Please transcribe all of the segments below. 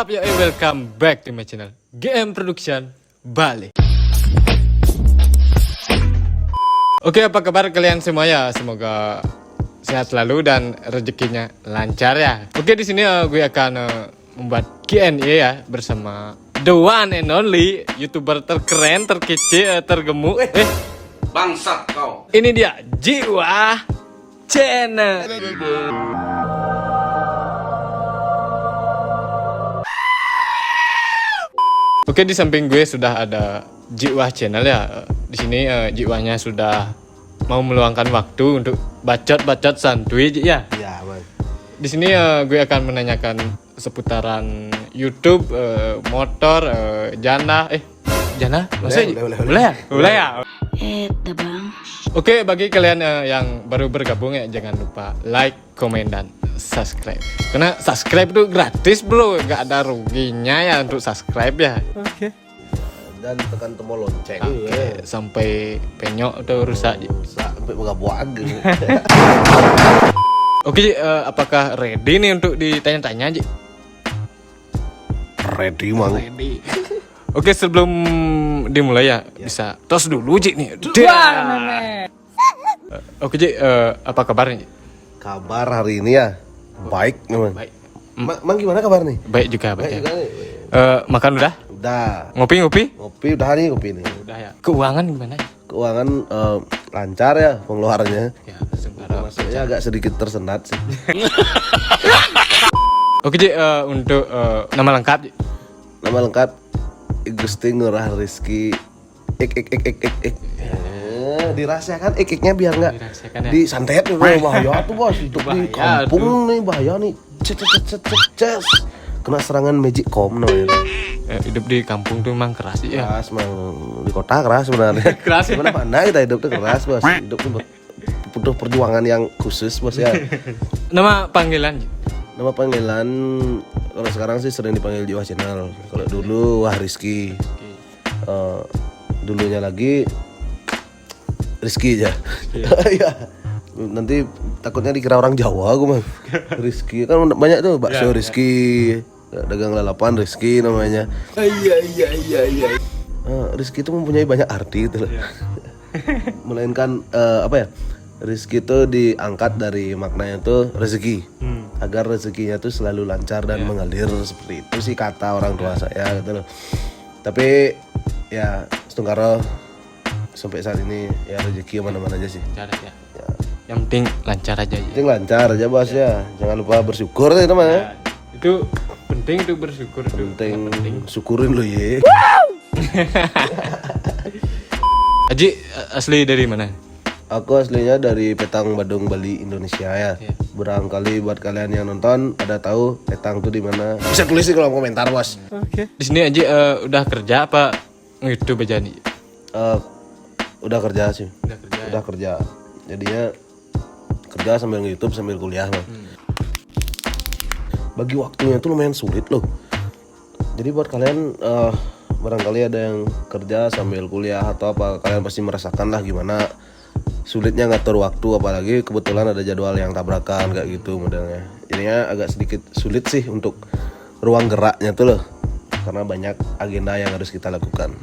Sup yo, welcome back to my channel GM Production Bali. Oke, apa kabar kalian semua ya? Semoga sehat selalu dan rezekinya lancar ya. Oke, di sini gue akan membuat Q&A ya bersama the one and only YouTuber terkeren, terkece, tergemuk. Bangsat kau. Ini dia Jiwa Channel. Oke, di samping gue sudah ada Jiwa Channel ya. Di sini Jiwanya sudah mau meluangkan waktu untuk bacot-bacot santuy ya. Ya, Bang. Di sini gue akan menanyakan seputaran YouTube, motor, jana, jana? Maksudnya boleh ya? Bang. Oke, bagi kalian yang baru bergabung ya, jangan lupa like, komen, dan subscribe. Karena subscribe itu gratis bro, gak ada ruginya ya untuk subscribe ya. Oke. Dan tekan tombol lonceng. Oke, sampai penyok atau rusak. Sampai buag. Oke, Ji, apakah ready nih untuk ditanya-tanya, Ji? Ready, Mang. Ready. Oke, sebelum dimulai ya, bisa tos dulu, Ji nih. Oke, Ji, apa kabarnya, Ji? Kabar hari ini ya baik, Mang. Baik. Mang gimana kabar nih? Baik juga, baik. Baik juga Ya. nih. Makan udah? Udah. Ngopi? Ngopi udah nih, ngopi nih. Udah ya. Keuangan gimana? Keuangan lancar ya pengeluarannya. Ya, sebenarnya. Maksudnya agak sedikit tersendat sih. Oke, Ji, untuk nama lengkap, Ji. Nama lengkap Gusti Ngurah Rizky dirahasiakan nya biar nggak Dirahasiakan ya. disantet nih. Bahaya tuh bos, hidup di Bahaya kampung nih bahaya nih. Ces. Kena serangan magic com namanya. Hidup di kampung tuh emang keras ya. Keras mang, di kota keras sebenarnya. Keras ya? Mana kita hidup tuh keras bos. Hidup tuh butuh perjuangan yang khusus bos ya. Nama panggilan, Ji? Nama panggilan kalau sekarang sih sering dipanggil Jiwa Channel. Kalau dulu Wah Rizky. Dulunya lagi Rizky aja. Iya. Nanti takutnya dikira orang Jawa gue mah. Rizky kan banyak tuh bakso Rizky, dagang lalapan Rizky namanya. Iya. Rizky itu mempunyai banyak arti gitu loh. Melainkan apa ya? Rizky itu diangkat dari maknanya tuh rezeki. Agar rezekinya tuh selalu lancar dan mengalir, seperti itu sih kata orang tua saya gitu loh. Tapi ya setungkaro sampai saat ini ya rezeki mana-mana aja sih. Lancar ya. Yang penting lancar aja, Ji. Penting lancar aja bos ya. Jangan lupa bersyukur ya teman ya. Ya, itu penting tuh bersyukur tuh. Penting Penting. syukurin lo ya. Aji asli dari mana? Aku aslinya dari Petang, Badung, Bali, Indonesia ya. Iya. Barangkali buat kalian yang nonton ada tahu Petang tuh di mana? Bisa tulis di kolom komentar bos. Oke. Di sini Aji udah kerja apa YouTube aja nih? Udah kerja sih. Udah kerja. Udah kerja. Jadinya kerja sambil nge-YouTube sambil kuliah mah. Bagi waktunya tuh lumayan sulit loh. Jadi buat kalian barangkali ada yang kerja sambil kuliah atau apa, kalian pasti merasakan lah gimana sulitnya ngatur waktu, apalagi kebetulan ada jadwal yang tabrakan kayak gitu modelnya. Jadinya agak sedikit sulit sih untuk ruang geraknya tuh loh. Karena banyak agenda yang harus kita lakukan.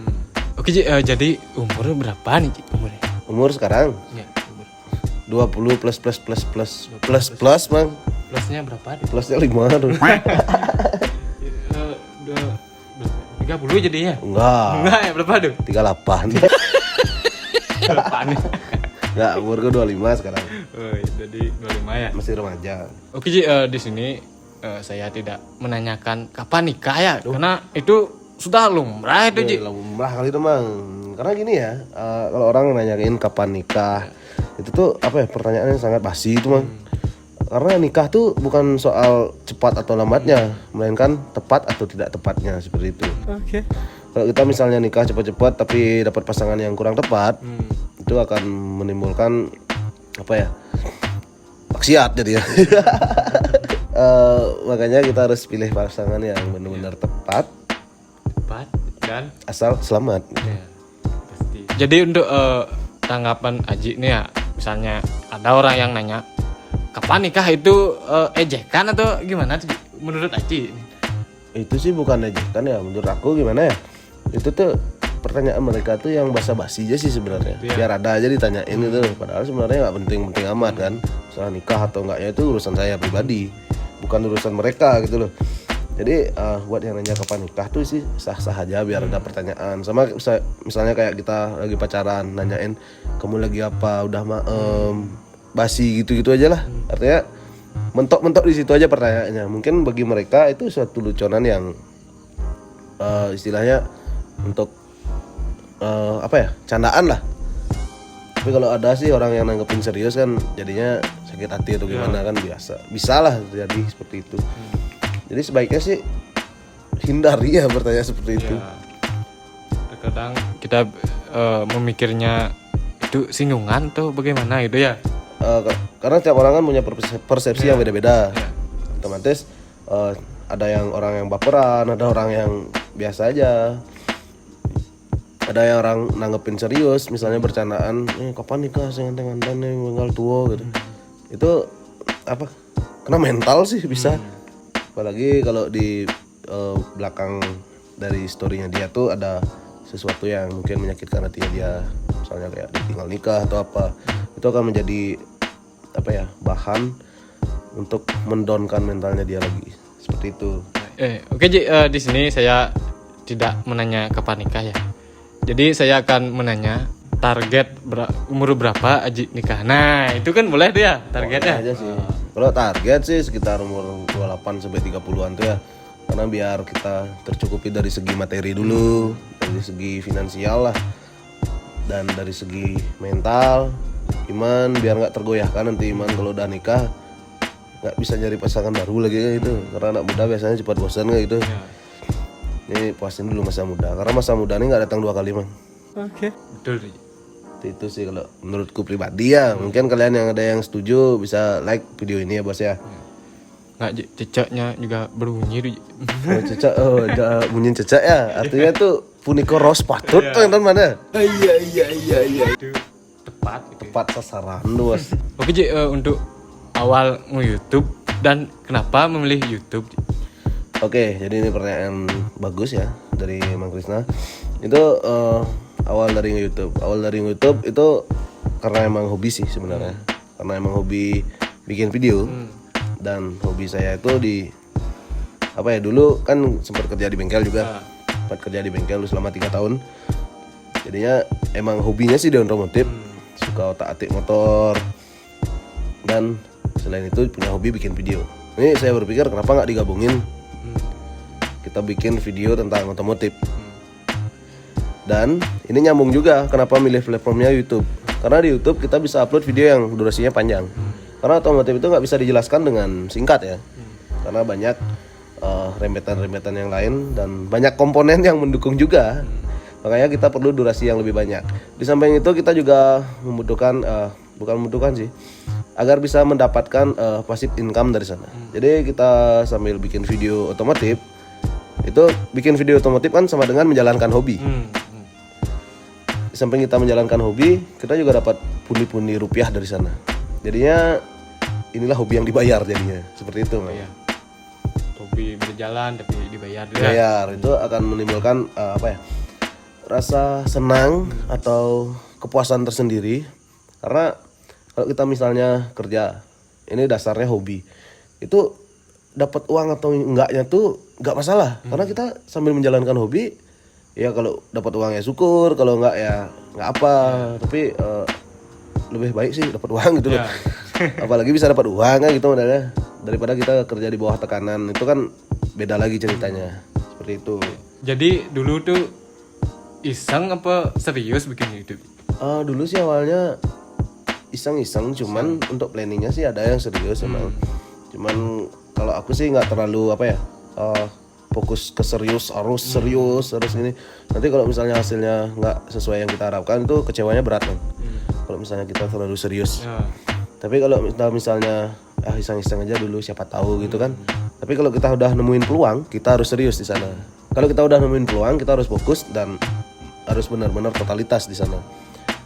Oke, Ji, jadi umurnya berapa nih, Ji? Umurnya? Umur sekarang Ya, umur. 20 plus Bang. Plusnya berapa? Plusnya 5 tuh. 30 jadinya? Enggak. Enggak ya, berapa tuh? 38. Berapa nih? Enggak, umur gue 25 sekarang. Oh, jadi 25 ya. Masih remaja. Oke, Ji, di sini saya tidak menanyakan kapan nikah ya, karena itu sudah lumrah itu, Ji. Lumrah kali itu, Mang. Karena gini ya, kalau orang nanyain kapan nikah, itu tuh apa ya, pertanyaan yang sangat basi itu, Mang. Karena nikah tuh bukan soal cepat atau lambatnya, melainkan tepat atau tidak tepatnya, seperti itu. Oke. Kalau kita misalnya nikah cepat-cepat tapi dapat pasangan yang kurang tepat, itu akan menimbulkan apa ya, maksiat jadi ya. Makanya kita harus pilih pasangan yang benar-benar tepat Dan asal selamat. ya, pasti. Jadi untuk tanggapan Aji nih ya, misalnya ada orang yang nanya kapan nikah, itu ejekan atau gimana tuh menurut Aji? Itu sih bukan ejekan ya, menurut aku gimana ya, itu tuh pertanyaan mereka tuh yang basa-basi aja sih sebenarnya. Biar ada aja ditanyain gitu, padahal sebenarnya nggak penting-penting amat kan. Soal nikah atau enggaknya itu urusan saya pribadi, bukan urusan mereka gitu loh. Jadi buat yang nanya kapan nikah tuh sih sah-sah aja, biar ada pertanyaan. Sama misalnya kayak kita lagi pacaran, nanyain kamu lagi apa, udah basi gitu-gitu aja lah. Artinya mentok-mentok di situ aja pertanyaannya. Mungkin bagi mereka itu suatu lucunan yang istilahnya untuk apa ya, candaan lah. Tapi kalau ada sih orang yang nanggepin serius kan jadinya sakit hati atau gimana kan bisa lah terjadi seperti itu. Jadi sebaiknya sih hindari ya bertanya seperti itu. Terkadang kita memikirnya itu singgungan tuh bagaimana gitu ya. Karena tiap orang kan punya persepsi yang beda-beda. Otomatis ada yang orang yang baperan, ada orang yang biasa aja. Ada yang orang nanggepin serius, misalnya bercandaan, kapan nikah sih nganten-nganten tinggal tua gitu. Itu apa? Kena mental sih bisa. Apalagi kalau di belakang dari story-nya dia tuh ada sesuatu yang mungkin menyakitkan hatinya dia, misalnya kayak ditinggal nikah atau apa. Itu akan menjadi apa ya, bahan untuk mendownkan mentalnya dia lagi, seperti itu. Oke, di sini saya tidak menanya kapan nikah ya. Jadi saya akan menanya target umur berapa Aji nikah. Nah, itu kan boleh tuh ya targetnya. Aja sih. Kalau target sih sekitar umur 28 sampai 30-an tuh ya. Karena biar kita tercukupi dari segi materi dulu, dari segi finansial lah, dan dari segi mental, iman, biar nggak tergoyahkan nanti iman kalau udah nikah nggak bisa nyari pasangan baru lagi gitu. Karena anak muda biasanya cepat bosan kayak gitu. Ini puasin dulu masa muda, karena masa muda ini nggak datang 2 kali mang. Oke. Betul. Itu sih kalau menurutku pribadi ya. Mungkin kalian yang ada yang setuju bisa like video ini ya bos ya. Nggak, cecaknya juga berbunyi. Cecak, bunyi cecak ya. Artinya tuh puniko ros patut tuh yang mana? Iya. Itu tepat. Gitu. Tepat sasaran tuh bos. Oke Ji, untuk awal nge-YouTube dan kenapa memilih YouTube? Oke, jadi ini pertanyaan bagus ya dari Mang Krisna. Itu awal dari YouTube. Awal dari YouTube itu karena emang hobi sih sebenarnya. Karena emang hobi bikin video. Dan hobi saya itu apa ya, dulu kan sempat kerja di bengkel juga. Sempat kerja di bengkel selama 3 tahun. Jadinya emang hobinya sih di otomotif. Suka otak-atik motor. Dan selain itu punya hobi bikin video. Ini saya berpikir kenapa nggak digabungin, kita bikin video tentang otomotif. Dan ini nyambung juga kenapa milih platformnya YouTube. Karena di YouTube kita bisa upload video yang durasinya panjang. Karena otomotif itu nggak bisa dijelaskan dengan singkat ya. Karena banyak rembetan-rembetan yang lain dan banyak komponen yang mendukung juga. Makanya kita perlu durasi yang lebih banyak. Di samping itu kita juga membutuhkan agar bisa mendapatkan passive income dari sana. Jadi kita sambil bikin video otomotif, itu bikin video otomotif kan sama dengan menjalankan hobi. Di samping kita menjalankan hobi, kita juga dapat pundi-pundi rupiah dari sana. Jadinya inilah hobi yang dibayar jadinya, seperti itu. Iya. Hobi berjalan tapi dibayar. Dibayar itu akan menimbulkan rasa senang atau kepuasan tersendiri. Karena kalau kita misalnya kerja, ini dasarnya hobi, itu dapat uang atau enggaknya tuh enggak masalah. Karena kita sambil menjalankan hobi, ya kalau dapat uang ya syukur, kalau enggak ya enggak apa. Tapi lebih baik sih dapat uang gitu loh. Apalagi bisa dapat uang kan gitu modalnya, daripada kita kerja di bawah tekanan. Itu kan beda lagi ceritanya. Seperti itu. Jadi dulu tuh iseng apa serius bikin YouTube? Dulu sih awalnya iseng-iseng, cuman untuk planningnya sih ada yang serius emang. Cuman kalau aku sih nggak terlalu fokus ke serius, harus ini. Nanti kalau misalnya hasilnya nggak sesuai yang kita harapkan, itu kecewanya berat kan. Kalau misalnya kita terlalu serius. Tapi kalau kita misalnya iseng-iseng aja dulu, siapa tahu gitu kan. Tapi kalau kita udah nemuin peluang, kita harus serius di sana. Kalau kita udah nemuin peluang, kita harus fokus dan harus benar-benar totalitas di sana.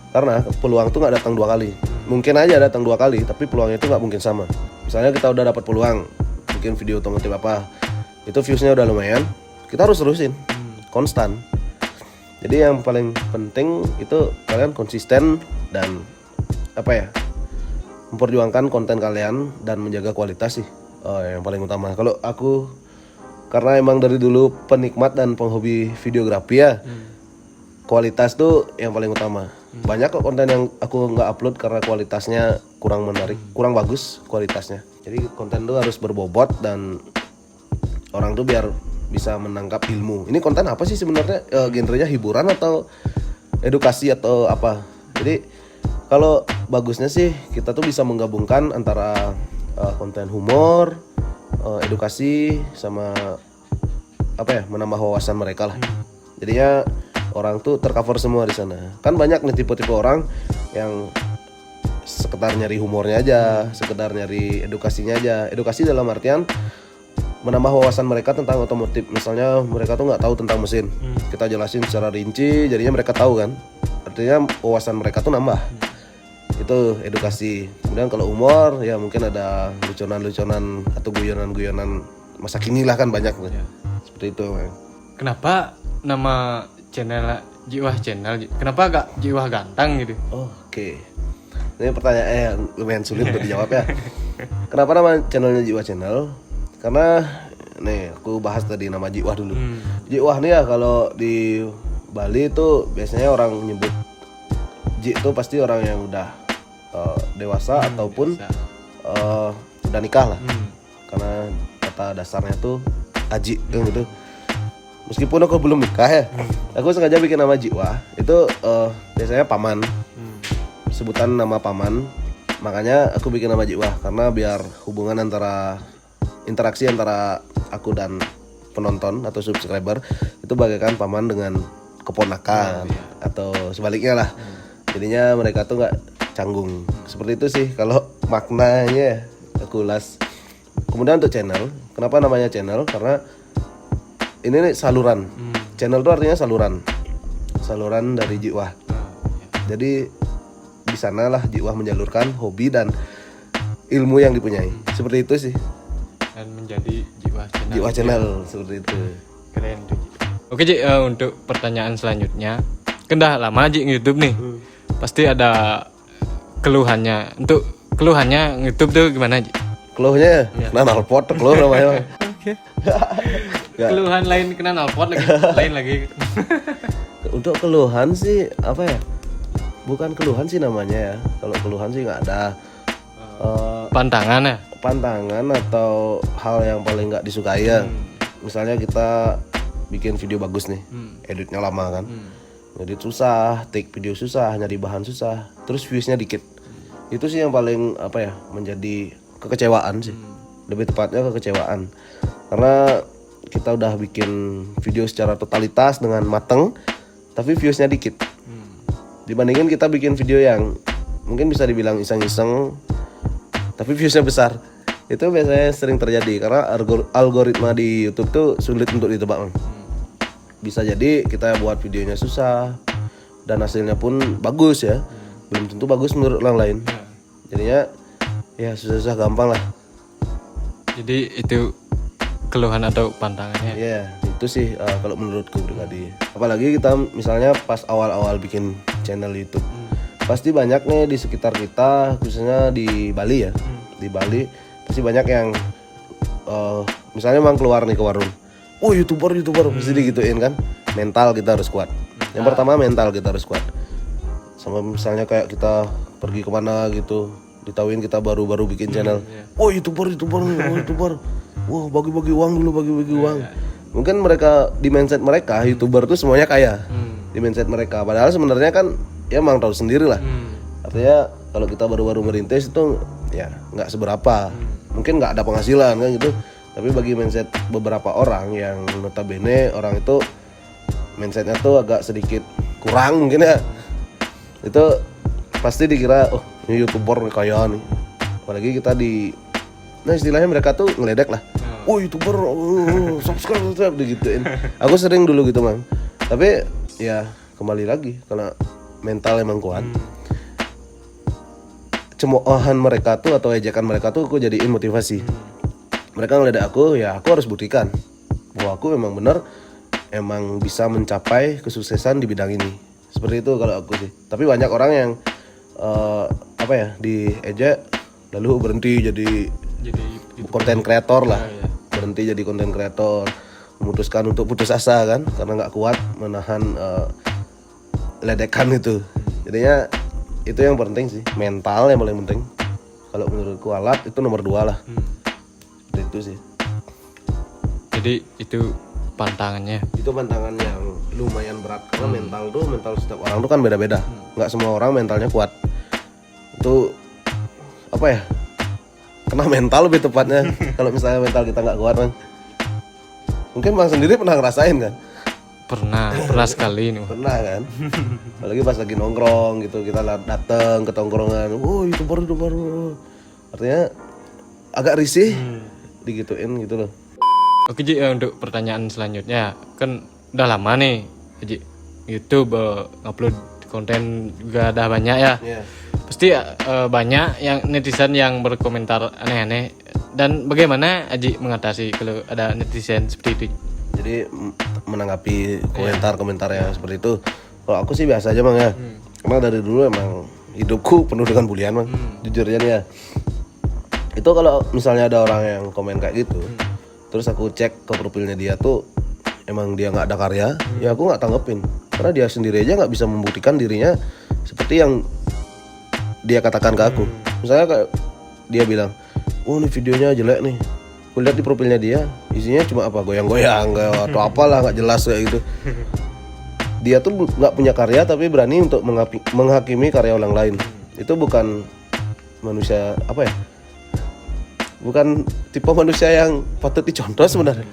Karena peluang tuh nggak datang 2 kali. Mungkin aja datang 2 kali, tapi peluangnya itu nggak mungkin sama. Misalnya kita udah dapat peluang bikin video otomotif apa, itu viewsnya udah lumayan, kita harus terusin konstan. Jadi yang paling penting itu kalian konsisten dan apa ya, memperjuangkan konten kalian dan menjaga kualitas sih yang paling utama. Kalau aku karena emang dari dulu penikmat dan penghobi videografi ya, kualitas tuh yang paling utama. Banyak kok konten yang aku nggak upload karena kualitasnya kurang menarik, kurang bagus kualitasnya. Jadi konten tuh harus berbobot dan orang tuh biar bisa menangkap ilmu. Ini konten apa sih sebenarnya? Genrenya hiburan atau edukasi atau apa? Jadi kalau bagusnya sih kita tuh bisa menggabungkan antara konten humor, edukasi sama apa ya, menambah wawasan mereka lah. Jadinya orang tuh tercover semua di sana. Kan banyak nih tipe-tipe orang yang sekedar nyari humornya aja, sekedar nyari edukasinya aja. Edukasi dalam artian menambah wawasan mereka tentang otomotif. Misalnya mereka tuh nggak tahu tentang mesin, kita jelasin secara rinci, jadinya mereka tahu kan. Artinya wawasan mereka tuh nambah. Itu edukasi. Kemudian kalau humor ya mungkin ada luconan-luconan atau guyonan-guyonan masa kini lah, kan banyak tuh. Seperti itu. Kenapa nama channel Jiwah Channel? Kenapa gak Jiwah Gantang gitu? Oke. Ini pertanyaan yang lumayan sulit untuk dijawab ya. Kenapa nama channelnya Jiwah Channel? Karena nih aku bahas tadi nama Jiwah dulu. Jiwah nih ya kalau di Bali tuh biasanya orang nyebut Ji itu pasti orang yang udah dewasa ataupun udah nikah lah. Karena kata dasarnya tuh Aji gitu. Meskipun aku belum nikah ya, aku sengaja bikin nama Jiwah. Itu biasanya paman, sebutan nama paman. Makanya aku bikin nama Jiwah karena biar hubungan antara interaksi antara aku dan penonton atau subscriber itu bagaikan paman dengan keponakan atau sebaliknya lah. Jadinya mereka tuh nggak canggung. Seperti itu sih kalau maknanya aku ulas. Kemudian untuk channel, kenapa namanya channel? Karena ini nih saluran. Channel itu artinya saluran dari Jiwah. Jadi di sanalah Jiwah menyalurkan hobi dan ilmu yang dipunyai. Seperti itu sih. Dan menjadi Jiwah Channel seperti itu. Keren tuh. Oke Ji, untuk pertanyaan selanjutnya, kan dah lama Ji YouTube nih. Pasti ada keluhannya. Untuk keluhannya YouTube tuh gimana Ji? Keluhnya kena knalpot, keluh namanya. Keluhan lain kena knalpot lagi, lain lagi. Untuk keluhan sih apa ya? Bukan keluhan sih namanya ya. Kalau keluhan sih nggak ada. Pantangan ya? Pantangan atau hal yang paling nggak disukai ya. Misalnya kita bikin video bagus nih, editnya lama kan, edit susah, take video susah, nyari bahan susah, terus viewsnya dikit. Itu sih yang paling apa ya, menjadi kekecewaan sih. Lebih tepatnya kekecewaan. Karena kita udah bikin video secara totalitas dengan mateng, tapi viewsnya dikit. Dibandingin kita bikin video yang mungkin bisa dibilang iseng-iseng, tapi viewsnya besar. Itu biasanya sering terjadi karena algoritma di YouTube tuh sulit untuk ditebak. Bisa jadi kita buat videonya susah dan hasilnya pun bagus ya, belum tentu bagus menurut orang lain. Jadinya ya susah-susah gampang lah. Jadi itu keluhan atau pantangannya? Ya itu sih kalau menurutku pribadi. Apalagi kita misalnya pas awal-awal bikin channel YouTube, pasti banyak nih di sekitar kita, khususnya di Bali ya. Di Bali pasti banyak yang misalnya memang keluar nih ke warung, youtuber pasti digituin kan. Mental kita harus kuat. Yang pertama mental kita harus kuat. Sama misalnya kayak kita pergi kemana gitu, ditauin kita baru bikin channel, youtuber, wah bagi-bagi uang dulu, bagi-bagi uang. Mungkin mereka di mindset mereka youtuber tuh semuanya kaya, di mindset mereka. Padahal sebenarnya kan ya emang tahu sendiri lah. Artinya kalau kita baru-baru merintis itu ya nggak seberapa, mungkin nggak ada penghasilan kan gitu. Tapi bagi mindset beberapa orang yang notabene orang itu mindsetnya tuh agak sedikit kurang mungkin ya, itu pasti dikira ini youtuber kaya nih. Apalagi kita nah istilahnya mereka tuh ngeledek lah, youtuber subscribe digituin. Aku sering dulu gitu mang. Tapi ya kembali lagi karena mental emang kuat. Cemoohan mereka tuh atau ejekan mereka tuh aku jadiin motivasi. Mereka ngeledek aku, ya aku harus buktikan bahwa aku memang benar emang bisa mencapai kesuksesan di bidang ini. Seperti itu kalau aku sih. Tapi banyak orang yang diejek lalu berhenti jadi konten kreator lah. Berhenti jadi konten kreator, memutuskan untuk putus asa kan karena nggak kuat menahan ledekan itu. Jadinya itu yang penting sih, mental yang paling penting. Kalau menurutku alat itu nomor 2 lah. Itu sih. Jadi itu pantangannya. Itu pantangan yang lumayan berat karena mental setiap orang tuh kan beda-beda. Nggak semua orang mentalnya kuat. Itu kena mental lebih tepatnya. Kalau misalnya mental kita nggak kuat kan. Mungkin Bang sendiri pernah ngerasain kan? Pernah sekali ini. Pernah kan? Apalagi pas lagi nongkrong gitu, kita datang ke tongkrongan, itu baru. Artinya agak risih digituin gitu loh. Oke Ji, untuk pertanyaan selanjutnya, kan udah lama nih Ji YouTube upload konten juga udah banyak ya. Yeah. Pasti banyak yang netizen yang berkomentar aneh-aneh. Dan bagaimana Aji mengatasi kalau ada netizen seperti itu? Jadi menanggapi komentar-komentar yang seperti itu, kalau aku sih biasa aja Bang ya. Karena dari dulu emang hidupku penuh dengan bulian Bang. Jujurnya nih ya. Itu kalau misalnya ada orang yang komen kayak gitu, terus aku cek ke profilnya dia tuh emang dia nggak ada karya, ya aku nggak tanggepin. Karena dia sendiri aja nggak bisa membuktikan dirinya seperti yang dia katakan ke aku. Misalnya kayak dia bilang, ini videonya jelek nih. Aku lihat di profilnya dia, isinya cuma goyang-goyang atau apalah, nggak jelas kayak gitu. Dia tuh nggak punya karya tapi berani untuk menghakimi karya orang lain. Itu bukan manusia bukan tipe manusia yang patut dicontoh sebenarnya.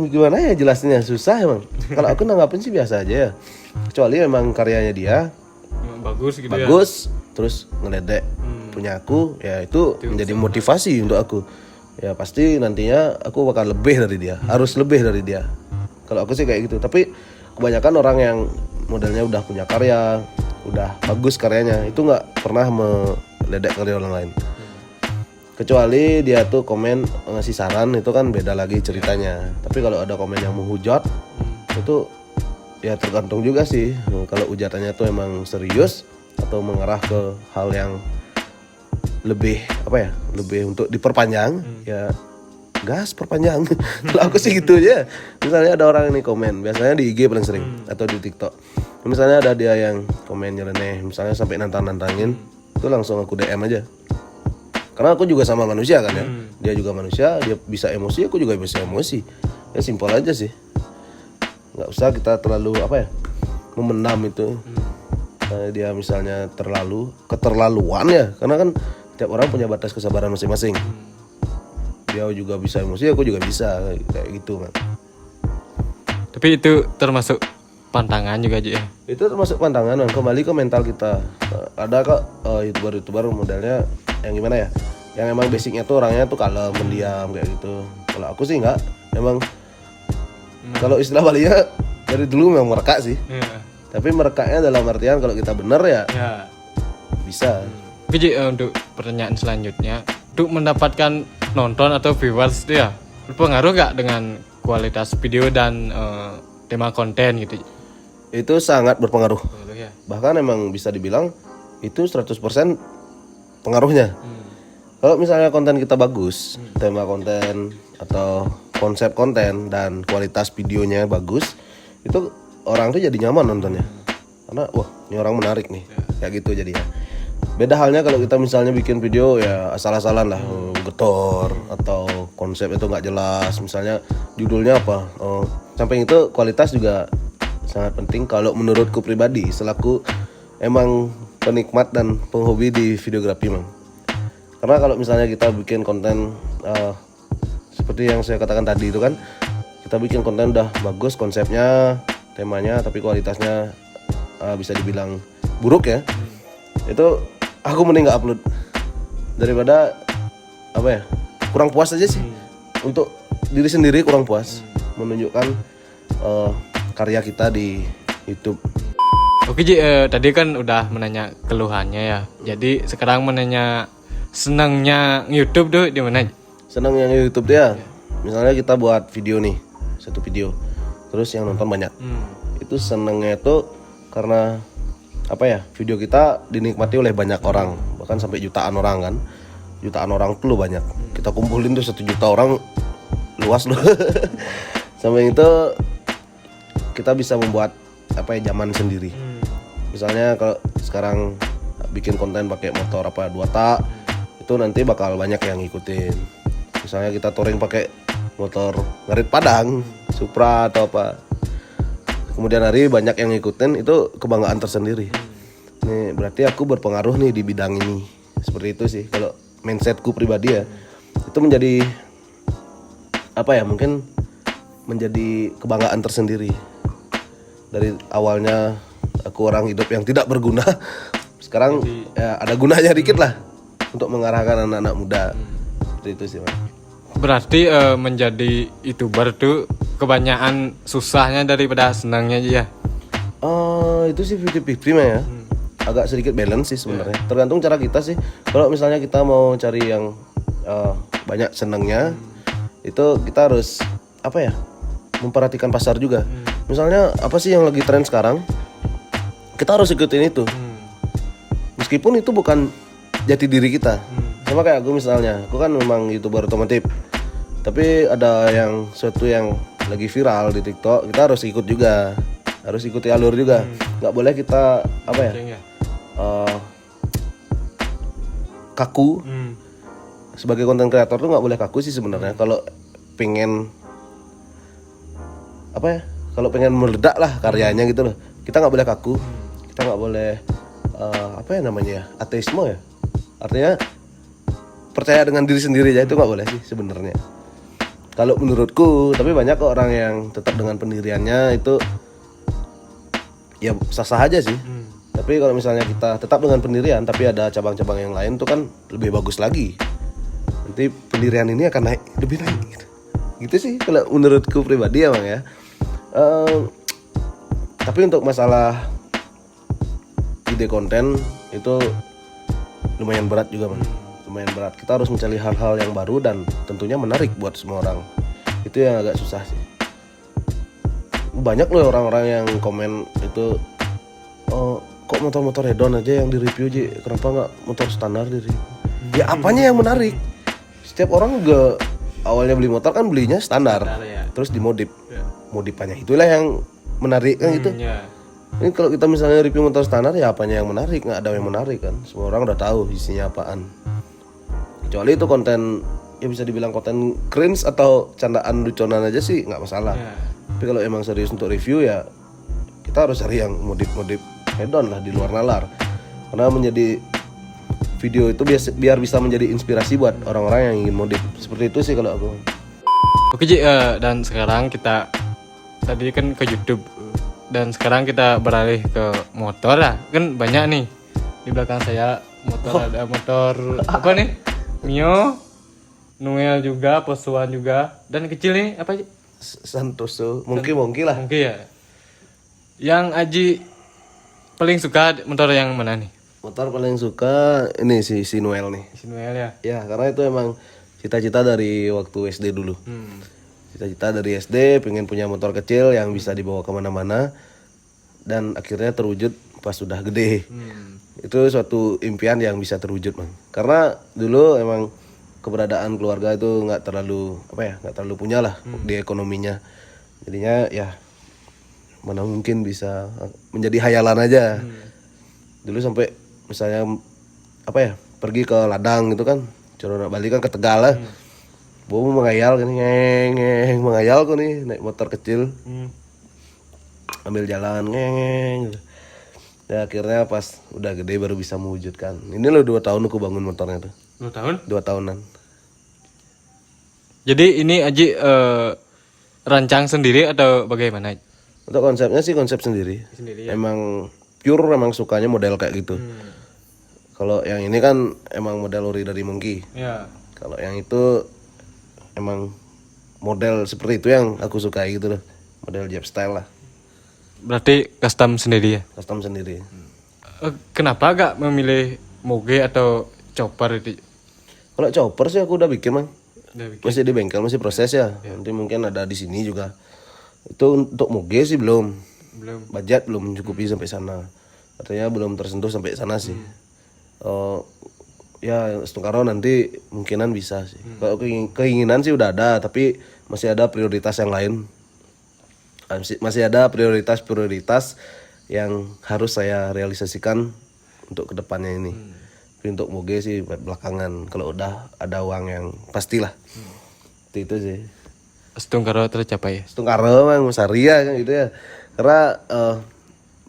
Gimana ya jelasnya, susah emang. Kalau aku nanggapin sih biasa aja ya. Kecuali memang karyanya dia bagus gitu bagus, terus ngeledek punya aku, ya itu menjadi motivasi untuk aku. Ya pasti nantinya aku bakal lebih dari dia, harus lebih dari dia. Kalau aku sih kayak gitu. Tapi kebanyakan orang yang modelnya udah punya karya, udah bagus karyanya, itu nggak pernah meledek karya orang lain. Kecuali dia tuh komen ngasih saran, itu kan beda lagi ceritanya. Tapi kalau ada komen yang menghujat, itu ya tergantung juga sih. Kalau ujatannya tuh emang serius atau mengarah ke hal yang lebih lebih untuk diperpanjang, ya gas perpanjang. Kalau aku sih gitu aja. Misalnya ada orang ini komen, biasanya di IG paling sering atau di TikTok. Misalnya ada dia yang komen nyeleneh, misalnya sampai nantangin, itu langsung aku DM aja. Karena aku juga sama manusia kan ya. Dia juga manusia, dia bisa emosi, aku juga bisa emosi. Ya simpel aja sih. Nggak usah kita terlalu memendam itu. Dia misalnya keterlaluan ya, karena kan tiap orang punya batas kesabaran masing-masing. Dia juga bisa emosi, aku juga bisa kayak gitu kan. Tapi itu termasuk pantangan juga aja ya. Itu termasuk pantangan, kan. Kembali ke mental kita. Ada kok youtuber modelnya yang gimana ya? Yang emang basicnya tuh orangnya tuh kalem, pendiam kayak gitu. Kalau aku sih enggak, emang kalau istilah Balinya dari dulu memang merekak sih. Tapi merekaknya dalam artian kalau kita bener ya bisa. Oke Ji, untuk pertanyaan selanjutnya, untuk mendapatkan nonton atau viewers itu ya berpengaruh gak dengan kualitas video dan tema konten gitu? Itu sangat berpengaruh. Ya. Bahkan emang bisa dibilang itu 100% pengaruhnya. Kalau misalnya konten kita bagus, tema konten atau konsep konten dan kualitas videonya bagus, itu orang tuh jadi nyaman nontonnya. Karena wah, ini orang menarik nih. Kayak gitu jadinya. Beda halnya kalau kita misalnya bikin video ya asal-asalan lah, getor atau konsep itu nggak jelas. Misalnya judulnya apa? Samping itu kualitas juga sangat penting kalau menurutku pribadi selaku emang penikmat dan penghobi di videografi Mang. Karena kalau misalnya kita bikin konten seperti yang saya katakan tadi itu kan, kita bikin konten udah bagus konsepnya, temanya, tapi kualitasnya bisa dibilang buruk ya, itu aku mending nggak upload daripada kurang puas aja sih. Untuk diri sendiri kurang puas menunjukkan karya kita di YouTube. Oke Ji, tadi kan udah menanya keluhannya ya. Jadi sekarang menanya senangnya YouTube tuh di mana? Senang yang YouTube dia misalnya kita buat video nih, satu video, terus yang nonton banyak. Itu senengnya itu karena apa ya, video kita dinikmati oleh banyak orang, bahkan sampai jutaan orang kan. Jutaan orang tuh lo banyak. Kita kumpulin tuh 1 juta orang, luas loh. Sampai itu kita bisa membuat apa ya, zaman sendiri. Misalnya kalau sekarang bikin konten pakai motor apa 2 tak, itu nanti bakal banyak yang ngikutin. Misalnya kita touring pakai motor ngarit Padang, Supra atau apa, kemudian hari banyak yang ngikutin, itu kebanggaan tersendiri. Nih berarti aku berpengaruh nih di bidang ini. Seperti itu sih kalau mindsetku pribadi ya. Itu menjadi apa ya, mungkin menjadi kebanggaan tersendiri. Dari awalnya aku orang hidup yang tidak berguna, sekarang ya ada gunanya dikit lah untuk mengarahkan anak-anak muda. Seperti itu sih, Mas. Berarti menjadi YouTuber tuh kebanyakan susahnya daripada senangnya aja ya. Itu sih 50-50 mah ya. Agak sedikit balance sih sebenarnya. Tergantung cara kita sih. Kalau misalnya kita mau cari yang banyak senangnya, itu kita harus apa ya, memperhatikan pasar juga. Misalnya apa sih yang lagi tren sekarang, kita harus ikutin itu. Meskipun itu bukan jati diri kita. Sama kayak aku misalnya, aku kan memang YouTuber otomotif, tapi ada yang suatu yang lagi viral di TikTok, kita harus ikut juga, harus ikuti alur juga. Nggak boleh kita apa ya, kaku. Sebagai konten kreator tuh nggak boleh kaku sih sebenarnya. Kalau pengen apa ya, kalau pengen meledak lah karyanya gitu loh, kita nggak boleh kaku. Kita nggak boleh apa ya namanya ya, ateisme ya, artinya percaya dengan diri sendiri aja, itu nggak boleh sih sebenarnya kalau menurutku. Tapi banyak kok orang yang tetap dengan pendiriannya, itu ya sah-sah aja sih. Tapi kalau misalnya kita tetap dengan pendirian tapi ada cabang-cabang yang lain, tuh kan lebih bagus lagi. Nanti pendirian ini akan naik, lebih naik gitu sih kalau menurutku pribadi emang ya. Tapi untuk masalah ide konten itu lumayan berat juga, man. Lumayan berat. Kita harus mencari hal-hal yang baru dan tentunya menarik buat semua orang. Itu yang agak susah sih. Banyak loh orang-orang yang komen itu, kok motor-motor hedon aja yang di-review aja, kenapa nggak motor standar di-review? Ya apanya yang menarik? Setiap orang juga awalnya beli motor kan belinya standar, terus dimodif. Modifannya itulah yang menarik kan gitu. Ini kalau kita misalnya review motor standar, ya apanya yang menarik? Nggak ada yang menarik kan. Semua orang udah tahu isinya apaan. Kecuali itu konten ya bisa dibilang konten cringe atau candaan lucuan aja sih nggak masalah. Tapi kalau emang serius untuk review ya kita harus cari yang modif-modif hedon lah, di luar nalar. Karena menjadi video itu biar bisa menjadi inspirasi buat orang-orang yang ingin modif. Seperti itu sih kalau aku. Oke Ji, dan sekarang kita tadi kan ke YouTube, dan sekarang kita beralih ke motor lah. Kan banyak nih di belakang saya motor. Ada motor apa nih, Mio, Noel juga, Posuan juga, dan kecil nih apa Ji? Santoso, mungkin lah. Mungkin ya. Yang Aji paling suka motor yang mana nih? Motor paling suka ini si Noel nih. Si Noel ya. Ya karena itu emang cita-cita dari waktu SD dulu. Cita-cita dari SD pengen punya motor kecil yang bisa dibawa kemana-mana, dan akhirnya terwujud pas sudah gede. Itu suatu impian yang bisa terwujud, Bang. Karena dulu emang keberadaan keluarga itu nggak terlalu punya lah di ekonominya. Jadinya ya mana mungkin bisa menjadi hayalan aja. Dulu sampai misalnya pergi ke ladang gitu kan, Corona Bali kan ke Tegal lah. Bawa mengayal kan, mengayal kok nih naik motor kecil. Ambil jalan gitu. Ya akhirnya pas udah gede baru bisa mewujudkan. Ini loh 2 tahun aku bangun motornya tuh. 2 tahun? 2 tahunan. Jadi ini Aji rancang sendiri atau bagaimana? Untuk konsepnya sih konsep sendiri. Ya? Emang pure, emang sukanya model kayak gitu. Kalau yang ini kan emang model ori dari Monkey. Ya. Kalau yang itu emang model seperti itu yang aku suka gitu loh. Model Jap style lah. Berarti custom sendiri ya? Custom sendiri. Kenapa gak memilih Moge atau chopper itu? Kalau chopper sih aku udah bikin, Mang. Masih di bengkel, masih proses ya. Nanti mungkin ada di sini juga. Itu untuk moge sih belum. Budget belum mencukupi sampai sana. Katanya belum tersentuh sampai sana sih. Ya Stungkaro nanti mungkinan bisa sih. Kalau keinginan sih udah ada, tapi masih ada prioritas yang lain. Masih ada prioritas yang harus saya realisasikan untuk kedepannya ini. Tapi untuk moge sih belakangan, kalau udah ada uang yang pastilah. Itu sih. Stungkaro tercapai. Stungkaro mang Saria kan gitu ya. Karena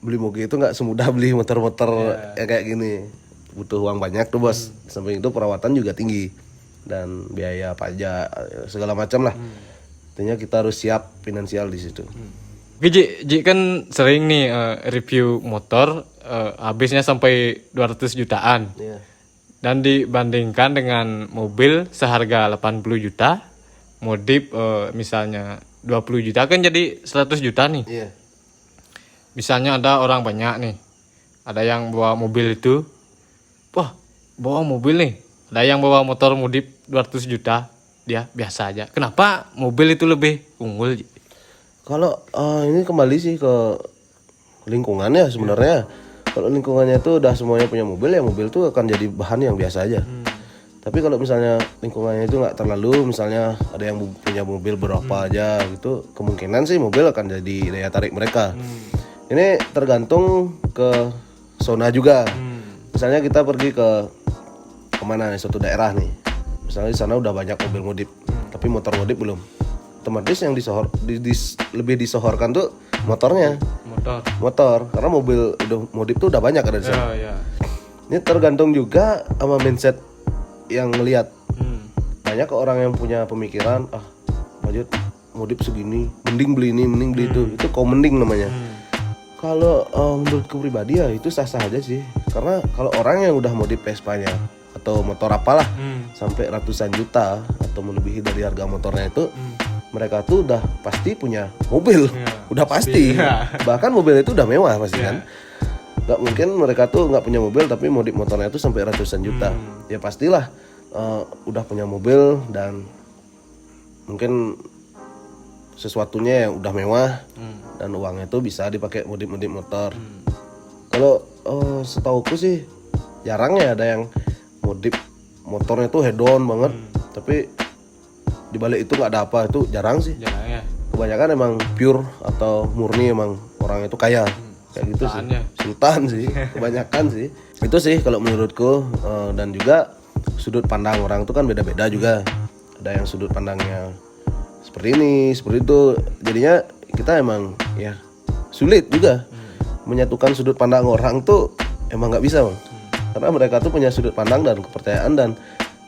beli moge itu nggak semudah beli motor-motor ya kayak gini. Butuh uang banyak tuh bos. Samping itu perawatan juga tinggi dan biaya pajak segala macam lah. Intinya kita harus siap finansial di situ. Oke, Ji kan sering nih review motor habisnya sampai 200 jutaan. Iya. Dan dibandingkan dengan mobil seharga 80 juta, modif misalnya 20 juta kan jadi 100 juta nih. Iya. Misalnya ada orang banyak nih. Ada yang bawa mobil itu, wah, bawa mobil nih. Ada yang bawa motor modif 200 juta, dia biasa aja. Kenapa mobil itu lebih unggul, Ji? Kalau ini kembali sih ke lingkungannya sebenarnya. Kalau lingkungannya itu udah semuanya punya mobil, ya mobil tuh akan jadi bahan yang biasa aja. Tapi kalau misalnya lingkungannya itu nggak terlalu, misalnya ada yang punya mobil berapa aja gitu, kemungkinan sih mobil akan jadi daya tarik mereka. Ini tergantung ke zona juga. Misalnya kita pergi ke kemana nih, suatu daerah nih. Misalnya di sana udah banyak mobil modif, tapi motor modif belum. Otomatis yang lebih disohorkan tuh motornya. Motor, karena mobil udah modif tuh udah banyak ada di sana. Ini tergantung juga sama mindset yang ngelihat. Banyak orang yang punya pemikiran, budget modif segini, mending beli ini, mending beli itu. Itu mending namanya. Kalau menurutku pribadi ya itu sah-sah aja sih. Karena kalau orang yang udah modif Vespa-nya atau motor apalah sampai ratusan juta atau melebihi dari harga motornya itu, mereka tuh udah pasti punya mobil, udah pasti. Bahkan mobil itu udah mewah pasti kan. Gak mungkin mereka tuh nggak punya mobil tapi modif motornya tuh sampai ratusan juta. Ya pastilah udah punya mobil dan mungkin sesuatunya yang udah mewah dan uangnya tuh bisa dipakai modif-modif motor. Kalau setauku sih jarang ya ada yang modif motornya tuh head on banget, tapi dibalik itu nggak ada apa, itu jarang sih. Kebanyakan emang pure atau murni emang orang itu kaya kayak gitu sih. Sultan sih kebanyakan sih. Itu sih kalau menurutku. Dan juga sudut pandang orang itu kan beda-beda juga. Ada yang sudut pandangnya seperti ini, seperti itu. Jadinya kita emang ya sulit juga menyatukan sudut pandang orang tuh, emang nggak bisa bang. Karena mereka tuh punya sudut pandang dan kepercayaan dan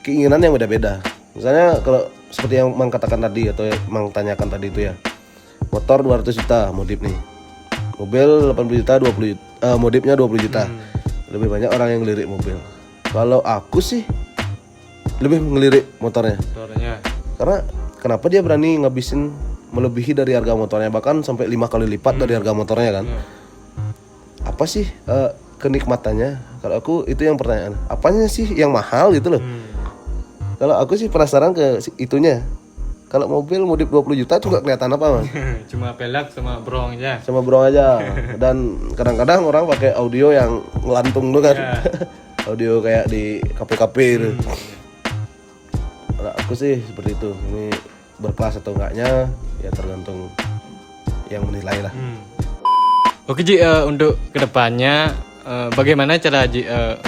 keinginan yang beda-beda. Misalnya kalau seperti yang Mang katakan tadi atau Mang tanyakan tadi itu ya, motor 200 juta modif nih, mobil 80 juta, modifnya 20 juta. Lebih banyak orang yang ngelirik mobil. Kalau aku sih lebih ngelirik motornya. Karena kenapa dia berani ngabisin melebihi dari harga motornya, bahkan sampai 5 kali lipat dari harga motornya kan. Apa sih kenikmatannya? Kalau aku itu yang pertanyaan, apanya sih yang mahal gitu loh. Kalau aku sih penasaran ke itunya. Kalau mobil modif 20 juta tuh gak kelihatan apa man. Cuma pelak sama brong aja. Sama brong aja. Dan kadang-kadang orang pakai audio yang ngelantung tuh kan. Audio kayak di KP-KP gitu. Kalau aku sih seperti itu. Ini berkelas atau enggaknya ya tergantung yang menilai lah. Oke Ji, untuk kedepannya bagaimana cara Ji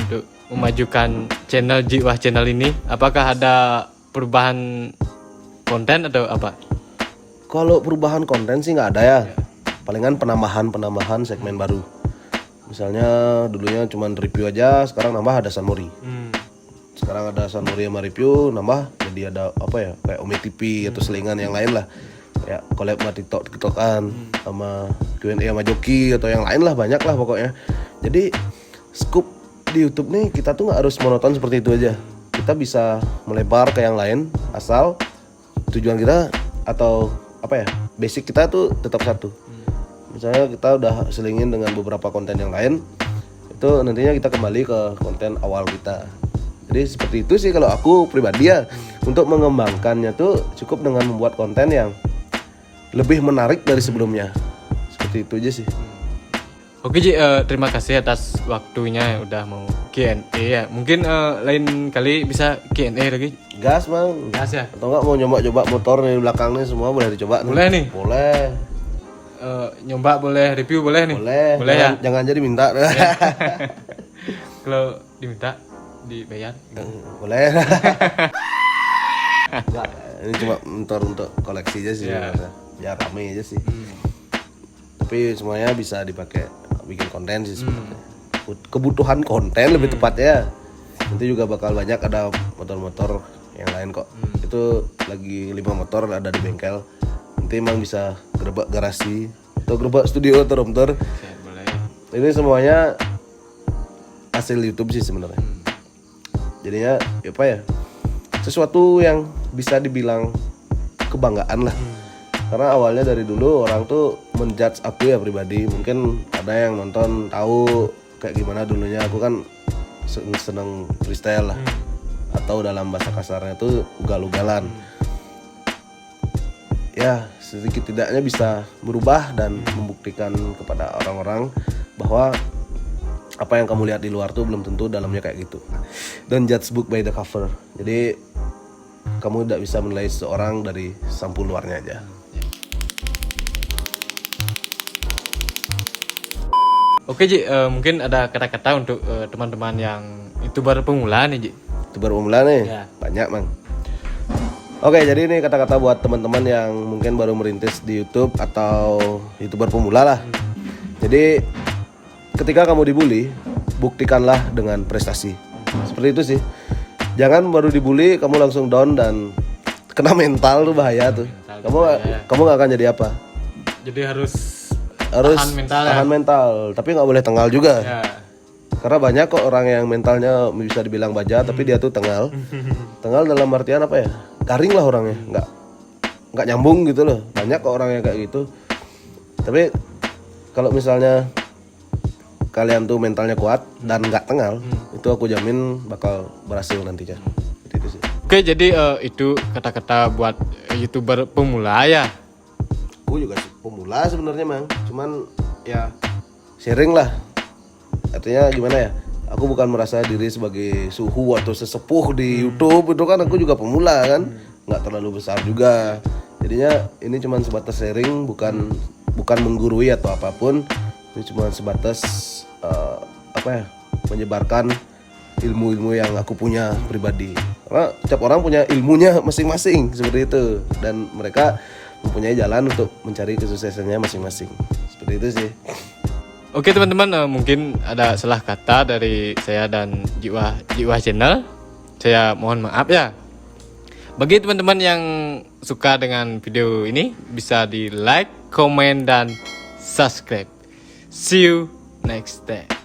untuk memajukan channel Ji Wah Channel ini? Apakah ada perubahan konten atau apa? Kalau perubahan konten sih nggak ada ya. Palingan penambahan segmen baru. Misalnya dulunya cuma review aja, sekarang nambah ada Sunmori. Sekarang ada Sunmori sama review, nambah jadi ada apa ya, kayak Ome TV atau selingan yang lain lah. Kayak collab sama TikTokan sama Q&A sama Joki atau yang lain lah, banyak lah pokoknya. Jadi scoop di YouTube nih kita tuh nggak harus monoton seperti itu aja. Kita bisa melebar ke yang lain asal tujuan kita atau apa ya, basic kita tuh tetap satu. Misalnya kita udah selingin dengan beberapa konten yang lain, itu nantinya kita kembali ke konten awal kita. Jadi seperti itu sih kalau aku pribadi ya. Untuk mengembangkannya tuh cukup dengan membuat konten yang lebih menarik dari sebelumnya. Seperti itu aja sih. Oke Ji, terima kasih atas waktunya udah mau Q&A ya. Mungkin lain kali bisa Q&A lagi. Gas Mang. Gas ya. Atau enggak mau nyoba-coba motor nih di belakang nih, semua boleh dicoba nih. Boleh nih. Boleh. Nyoba boleh, review boleh nih. Boleh. Boleh ya. Jangan jadi minta. Kalau diminta dibayar. Boleh. Enggak, ini cuma motor untuk koleksi aja sih. Ya. Biar rame aja sih. Tapi semuanya bisa dipakai bikin konten sih sebenarnya. Kebutuhan konten lebih tepatnya. Nanti juga bakal banyak ada motor-motor yang lain kok. Itu lagi 5 motor ada di bengkel. Nanti emang bisa gerebek garasi atau gerebek studio atau room tour. Ya, boleh. Ini semuanya hasil YouTube sih sebenarnya. Jadinya apa ya? Sesuatu yang bisa dibilang kebanggaan lah. Karena awalnya dari dulu orang tuh menjudge aku ya pribadi. Mungkin ada yang nonton tahu kayak gimana dulunya. Aku kan seneng freestyle lah. Atau dalam bahasa kasarnya tuh ugal-ugalan. Ya sedikit tidaknya bisa berubah dan membuktikan kepada orang-orang bahwa apa yang kamu lihat di luar tuh belum tentu dalamnya kayak gitu. Don't judge book by the cover. Jadi kamu tidak bisa menilai seseorang dari sampul luarnya aja. Oke Ji, mungkin ada kata-kata untuk teman-teman yang YouTuber pemula nih Ji. YouTuber pemula nih, Ya. banyak Mang. Oke, jadi ini kata-kata buat teman-teman yang mungkin baru merintis di YouTube atau YouTuber pemula lah. Jadi ketika kamu dibully, buktikanlah dengan prestasi. Seperti itu sih. Jangan baru dibully kamu langsung down dan kena mental tuh bahaya tuh. Kamu nggak akan jadi apa. Jadi harus Harus tahan mental ya. tapi nggak boleh tengal juga. Ya. Karena banyak kok orang yang mentalnya bisa dibilang baja tapi dia tuh tengal. Tengal dalam artian apa ya? Garing lah orangnya, nggak nyambung gitu loh. Banyak kok orang yang kayak gitu. Tapi kalau misalnya kalian tuh mentalnya kuat dan nggak tengal, itu aku jamin bakal berhasil nantinya. Itu sih. Oke, jadi itu kata-kata buat YouTuber pemula ya. Aku juga pemula sebenarnya Mang, cuman ya sharing lah. Artinya gimana ya? Aku bukan merasa diri sebagai suhu atau sesepuh di YouTube. Itu kan aku juga pemula kan, nggak terlalu besar juga. Jadinya ini cuman sebatas sharing, bukan menggurui atau apapun. Ini cuma sebatas menyebarkan ilmu-ilmu yang aku punya pribadi. Karena setiap orang punya ilmunya masing-masing seperti itu, dan mereka mempunyai jalan untuk mencari kesuksesannya masing-masing. Seperti itu sih. Oke teman-teman, mungkin ada salah kata dari saya dan Jiwa Channel. Saya mohon maaf ya. Bagi teman-teman yang suka dengan video ini, bisa di like, comment, dan subscribe. See you next time.